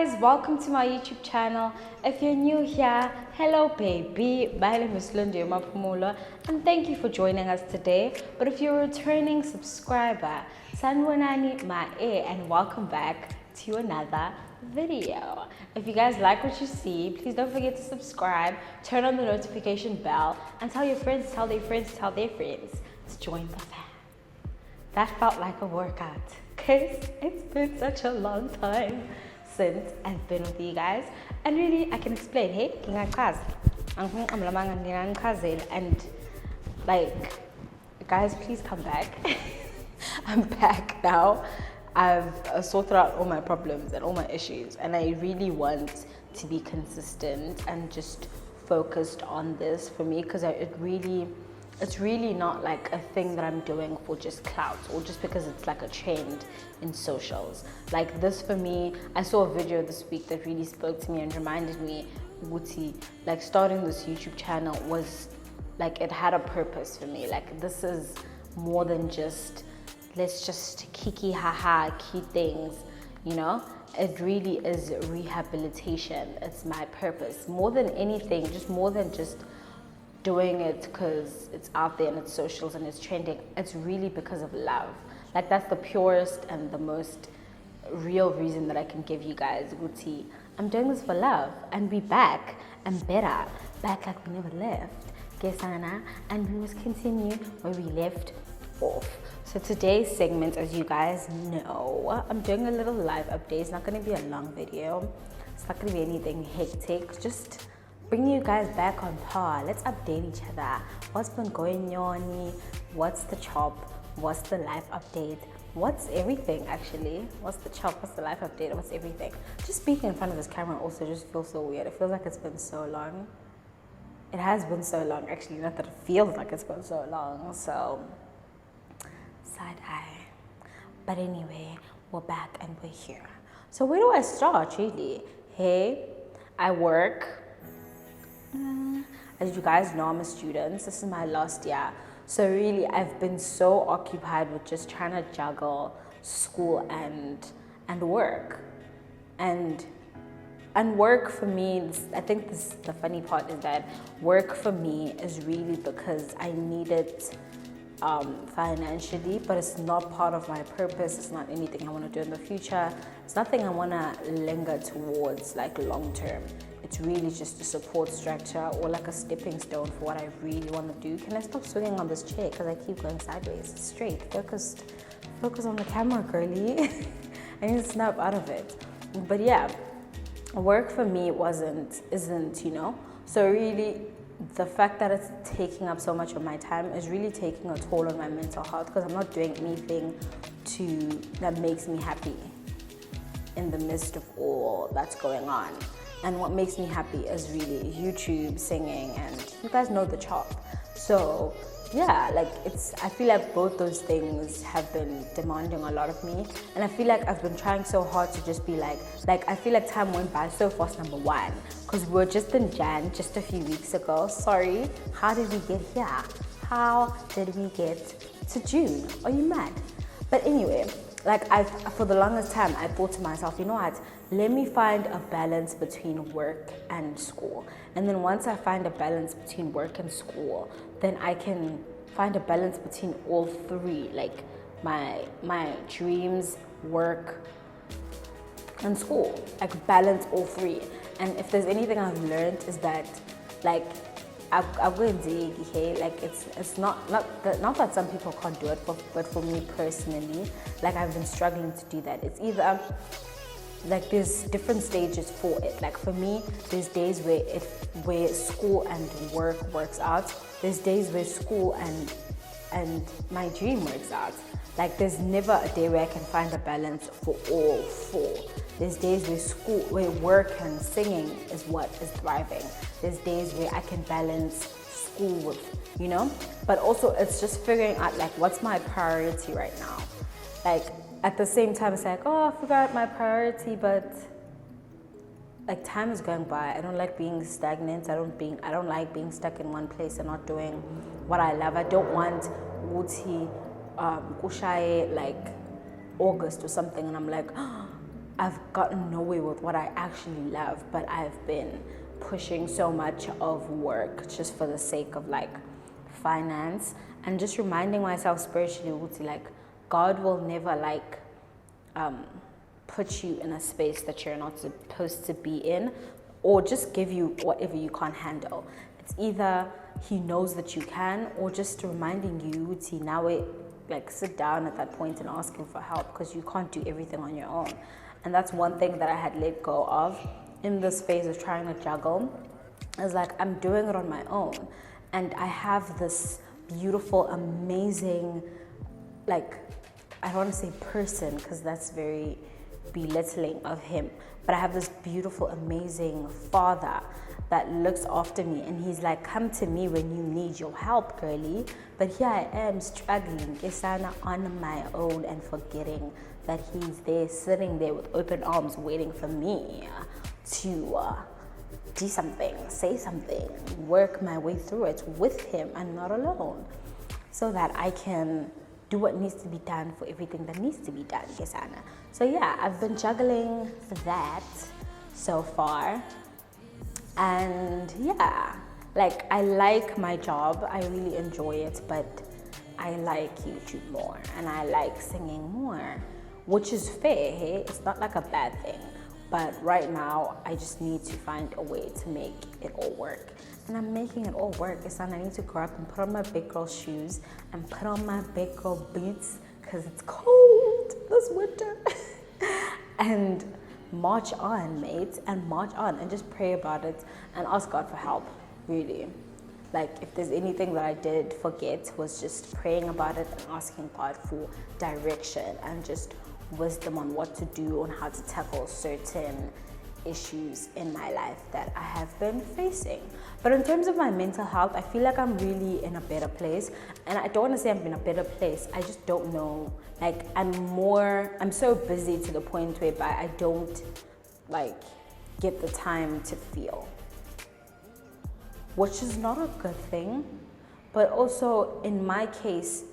guys, welcome to my YouTube channel. If you're new here, hello baby, my name is Lundi Mapumulo and thank you for joining us today. But if you're a returning subscriber, Sanwanani Mae and welcome back to another video. If you guys like what you see, please don't forget to subscribe, turn on the notification bell and tell your friends, tell their friends, tell their friends to join the fam. That felt like a workout because it's been such a long time since I've been with you guys, and really I can explain. Hey, and like, guys, please come back. I'm back now. I've sorted out all my problems and all my issues, and I really want to be consistent and just focused on this for me because it's really not like a thing that I'm doing for just clout or just because it's like a trend in socials. Like this for me, I saw a video this week that really spoke to me and reminded me, Wuti, like starting this YouTube channel was like, it had a purpose for me. Like this is more than just, let's just kiki haha cute things, you know? It really is rehabilitation. It's my purpose. More than anything, just more than just doing it because it's out there and it's socials and it's trending. It's really because of love. Like that's the purest and the most real reason that I can give you guys. Guti, I'm doing this for love and we back and better, back like we never left. Gesana, and we must continue where we left off. So today's segment, as you guys know, I'm doing a little live update. It's not going to be a long video. It's not going to be anything hectic. Just bring you guys back on par. Let's update each other. What's been going on? What's the chop? What's the life update? What's everything actually? What's the chop? What's the life update? What's everything? Just speaking in front of this camera also just feels so weird. It feels like it's been so long. It has been so long actually, not that it feels like it's been so long. So side eye. But anyway, we're back and we're here. So where do I start really? Hey, I work. As you guys know, I'm a student. This is my last year. So really, I've been so occupied with just trying to juggle school and work. And work for me, I think the funny part is that work for me is really because I need it financially, but it's not part of my purpose. It's not anything I want to do in the future. It's nothing I want to linger towards like long term. It's really just a support structure or like a stepping stone for what I really want to do. Can I stop swinging on this chair because I keep going sideways? Straight, focus on the camera, girly. I need to snap out of it. But yeah, work for me isn't, you know. So really, the fact that it's taking up so much of my time is really taking a toll on my mental health because I'm not doing anything that makes me happy in the midst of all that's going on. And what makes me happy is really YouTube, singing, and you guys know the chop. So yeah, like I feel like both those things have been demanding a lot of me. And I feel like I've been trying so hard to just be like I feel like time went by so fast, number one. Because we're just in Jan, just a few weeks ago. Sorry, how did we get here? How did we get to June? Are you mad? But anyway, like for the longest time, I thought to myself, you know what? Let me find a balance between work and school. And then once I find a balance between work and school, then I can find a balance between all three, like my dreams, work, and school. Like balance all three. And if there's anything I've learned is that like I'll go and dig, okay? Like it's not that some people can't do it, but for me personally, like I've been struggling to do that. It's either like there's different stages for it. Like for me, there's days where school and work works out. There's days where school and my dream works out. Like there's never a day where I can find a balance for all four. There's days where work and singing is what is thriving. There's days where I can balance school with, you know? But also it's just figuring out like what's my priority right now. Like at the same time, it's like, oh, I forgot my priority, but like time is going by. I don't like being stagnant. I don't like being stuck in one place and not doing what I love. I don't want Wuti kushaye like August or something, and I'm like, oh, I've gotten nowhere with what I actually love, but I've been pushing so much of work just for the sake of like finance, and just reminding myself spiritually, like God will never like put you in a space that you're not supposed to be in, or just give you whatever you can't handle. It's either he knows that you can, or just reminding you to now like sit down at that point and ask him for help, because you can't do everything on your own. And that's one thing that I had let go of in this phase of trying to juggle, is like I'm doing it on my own, and I have this beautiful, amazing, like, I don't want to say person because that's very belittling of him, but I have this beautiful, amazing father that looks after me, and he's like, come to me when you need your help, girly. But here I am struggling on my own and forgetting that he's there, sitting there with open arms, waiting for me to do something, say something, work my way through it with him and not alone, so that I can do what needs to be done for everything that needs to be done, Kesana. So yeah, I've been juggling that so far. And yeah, like I like my job, I really enjoy it, but I like YouTube more and I like singing more, which is fair, hey? It's not like a bad thing. But right now, I just need to find a way to make it all work. And I'm making it all work. It's not, I need to grow up and put on my big girl shoes and put on my big girl boots because it's cold this winter. And march on, mates, and march on and just pray about it and ask God for help, really. Like, if there's anything that I did forget, was just praying about it and asking God for direction and just wisdom on what to do, on how to tackle certain issues in my life that I have been facing. But in terms of my mental health, I feel like I'm really in a better place. And I don't want to say I'm in a better place, I just don't know. Like, I'm so busy to the point whereby I don't like get the time to feel, which is not a good thing. But also in my case,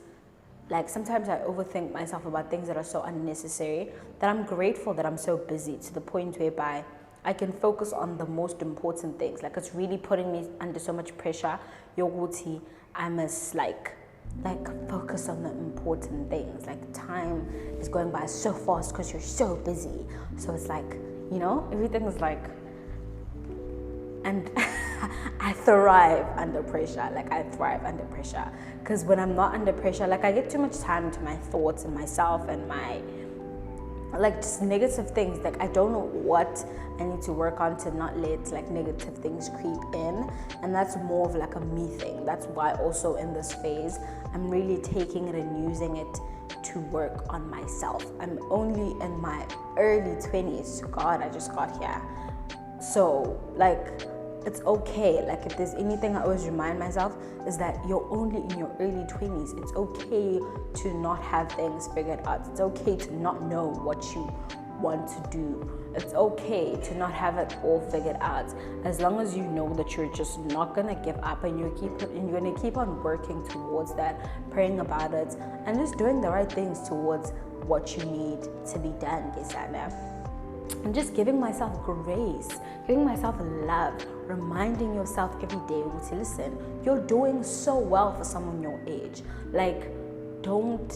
like sometimes I overthink myself about things that are so unnecessary, that I'm grateful that I'm so busy to the point whereby I can focus on the most important things. Like, it's really putting me under so much pressure. Yoguti, I must like focus on the important things. Like, time is going by so fast because you're so busy. So it's like, you know, everything is like, and I thrive under pressure. Like, I thrive under pressure. Because when I'm not under pressure, like, I get too much time to my thoughts and myself and my, like, just negative things. Like, I don't know what I need to work on to not let, like, negative things creep in. And that's more of, like, a me thing. That's why also in this phase, I'm really taking it and using it to work on myself. I'm only in my early 20s. God, I just got here. So, like, it's okay. Like, if there's anything I always remind myself is that you're only in your early 20s. It's okay to not have things figured out. It's okay to not know what you want to do. It's okay to not have it all figured out, as long as you know that you're just not gonna give up and you're gonna keep on working towards that, praying about it, and just doing the right things towards what you need to be done, Gesana. And just giving myself grace, giving myself love, reminding yourself every day to listen, you're doing so well for someone your age. Like, don't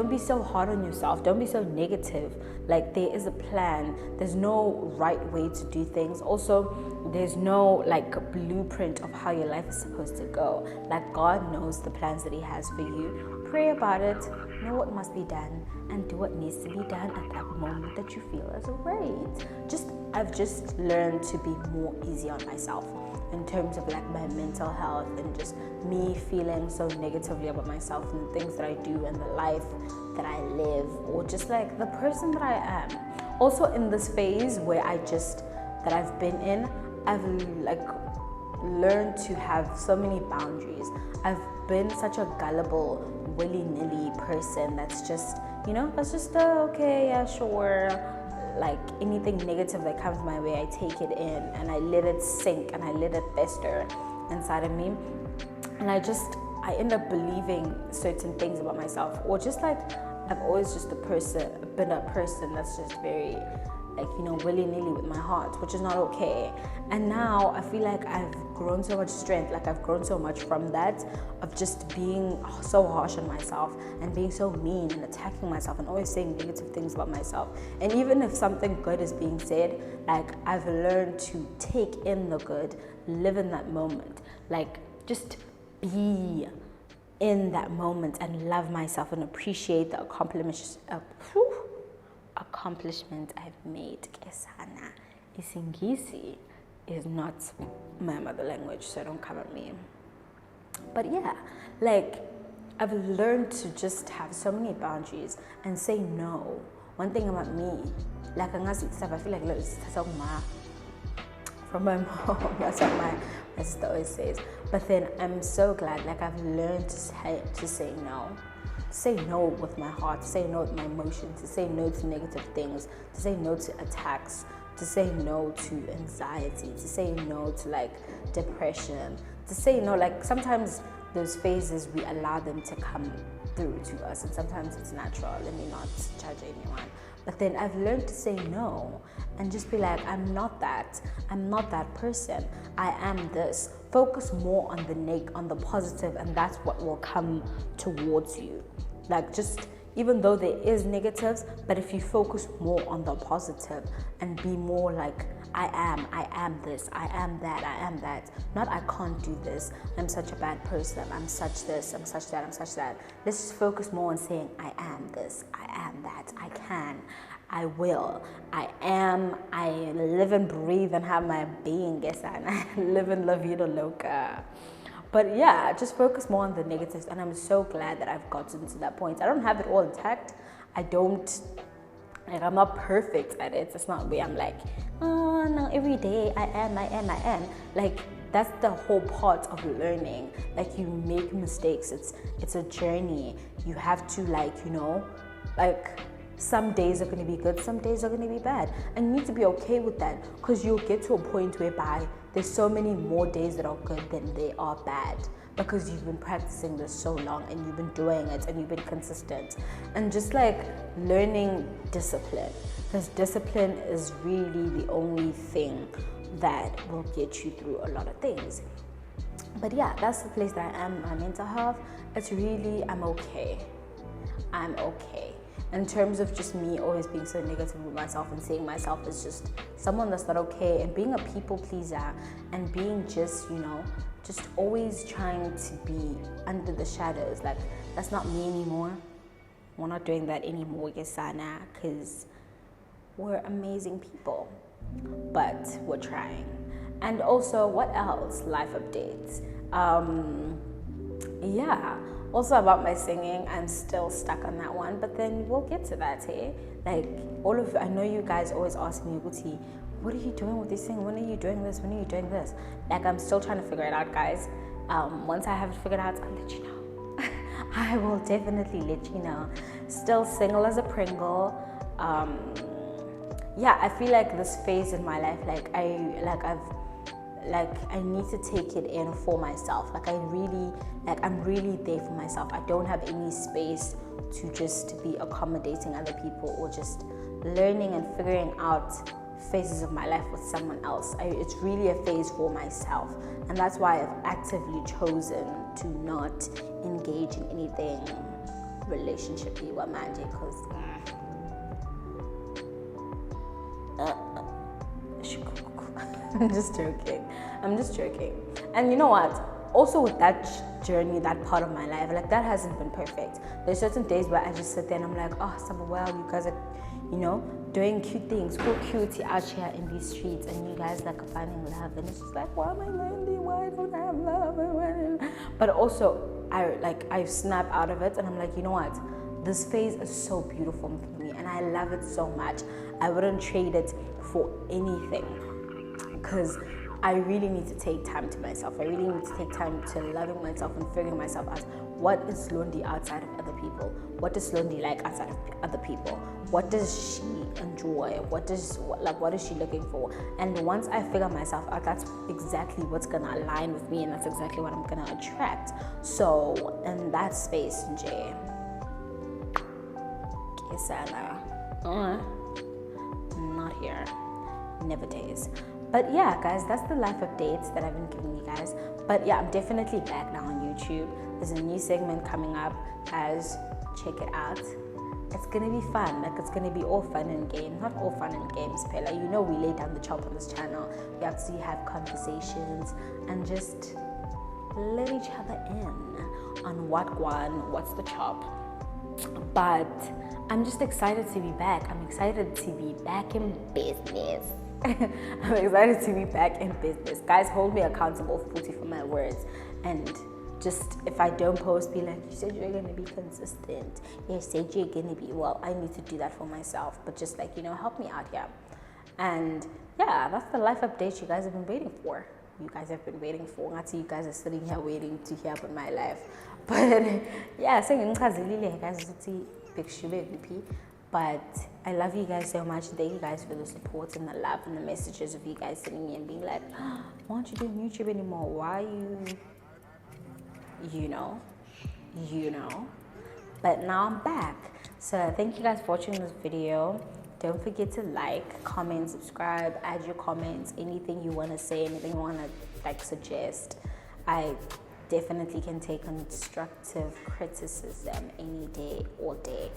be so hard on yourself. Don't be so negative. Like, there is a plan. There's no right way to do things. Also, there's no like blueprint of how your life is supposed to go. Like, God knows the plans that He has for you. Pray about it, know what must be done, and do what needs to be done at that moment that you feel is right. I've just learned to be more easy on myself in terms of like my mental health and just me feeling so negatively about myself and the things that I do and the life that I live, or just like the person that I am. Also in this phase where that I've been in, I've like learned to have so many boundaries. I've been such a gullible, willy-nilly person that's just, you know, that's just okay, yeah, sure. Like, anything negative that comes my way, I take it in and I let it sink and I let it fester inside of me. And I end up believing certain things about myself, or just like I've always just been a person that's just very like, willy-nilly with my heart, which is not okay. And now I feel like I've grown so much strength, like I've grown so much from that, of just being so harsh on myself and being so mean and attacking myself and always saying negative things about myself. And even if something good is being said, like, I've learned to take in the good, live in that moment, like just be in that moment and love myself and appreciate the accomplishments I've made. Kesana Isingisi is not my mother language, so don't come at me. But yeah, like, I've learned to just have so many boundaries and say no. One thing about me, like, I feel like it's from my mom. That's what my sister always says. But then I'm so glad, like, I've learned to say no. To say no with my heart, to say no with my emotions, to say no to negative things, to say no to attacks, to say no to anxiety, to say no to, like, depression, to say no, like, sometimes those phases, we allow them to come through to us, and sometimes it's natural. Let me not judge anyone. But then I've learned to say no and just be like, I'm not that person. I am this. Focus more on the positive, and that's what will come towards you. Like, just, even though there is negatives, but if you focus more on the positive and be more like, I am this, I am that. Not, I can't do this, I'm such a bad person, I'm such this, I'm such that, I'm such that. Let's just focus more on saying, I am this, I am that, I can, I will, I am, I live and breathe and have my being, yes, and I live and la vida loca. But yeah, just focus more on the negatives, and I'm so glad that I've gotten to that point. I don't have it all intact. I'm not perfect at it. It's not where I'm like, oh no, every day I am. Like, that's the whole part of learning. Like, you make mistakes. It's a journey. You have to, like, like, some days are going to be good, some days are going to be bad. And you need to be okay with that, because you'll get to a point whereby there's so many more days that are good than they are bad, because you've been practicing this so long and you've been doing it and you've been consistent. And just, like, learning discipline, because discipline is really the only thing that will get you through a lot of things. But yeah, that's the place that I am. My mental health, it's really, I'm okay. In terms of just me always being so negative with myself and seeing myself as just someone that's not okay, and being a people pleaser, and being just, just always trying to be under the shadows. Like, that's not me anymore. We're not doing that anymore, Yesana, because we're amazing people. But we're trying. And also, what else? Life updates. Yeah. Also, about my singing, I'm still stuck on that one, but then we'll get to that, hey? Like, I know you guys always ask me, Uguti, what are you doing with this thing? When are you doing this? When are you doing this? Like, I'm still trying to figure it out, guys. Once I have it figured out, I'll let you know. I will definitely let you know. Still single as a Pringle. Yeah, I feel like this phase in my life, I need to take it in for myself. I'm really there for myself. I don't have any space to just be accommodating other people or just learning and figuring out phases of my life with someone else. It's really a phase for myself, and that's why I've actively chosen to not engage in anything relationship-y with Mandy, because I'm just joking. And you know what? Also, with that journey, that part of my life, like, that hasn't been perfect. There's certain days where I just sit there and I'm like, oh, Samuel, you guys are, doing cute things, cool cutie out here in these streets, and you guys, like, are finding love, and it's just like, why am I lonely? Why don't I have love? But also, I snap out of it, and I'm like, you know what? This phase is so beautiful for me, and I love it so much. I wouldn't trade it for anything, because I really need to take time to myself. I really need to take time to loving myself and figuring myself out. What is Londi outside of other people? What does Londi like outside of other people? What does she enjoy? What is she looking for? And once I figure myself out, that's exactly what's gonna align with me, and that's exactly what I'm gonna attract. So in that space, Jay, Kisana, not here. Never days. But yeah, guys, that's the life updates that I've been giving you guys. But yeah, I'm definitely back now on YouTube. There's a new segment coming up, guys. Check it out. It's gonna be fun. Like, it's gonna be all fun and games. Not all fun and games, Pella. You know, we lay down the chop on this channel. We actually have conversations and just let each other in on what's the chop. But I'm just excited to be back. I'm excited to be back in business. I'm excited to be back in business. Guys, hold me accountable for my words. And just, if I don't post, be like, you said you're going to be consistent. You said you're going to be, well, I need to do that for myself. But just like, help me out here. And yeah, that's the life update you guys have been waiting for. You guys have been waiting for. Not you guys are sitting here waiting to hear about my life. But yeah, saying guys, but I love you guys so much. Thank you guys for the support and the love and the messages of you guys sitting me and being like, why aren't you doing YouTube anymore? Why are you know? But now I'm back. So thank you guys for watching this video. Don't forget to like, comment, subscribe, add your comments, anything you want to say, anything you want to suggest. I definitely can take constructive criticism any day, all day.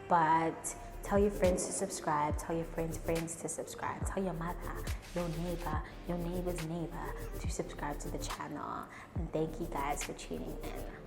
But tell your friends to subscribe. Tell your friends to subscribe. Tell your mother, your neighbor, your neighbor's neighbor to subscribe to the channel. And thank you guys for tuning in.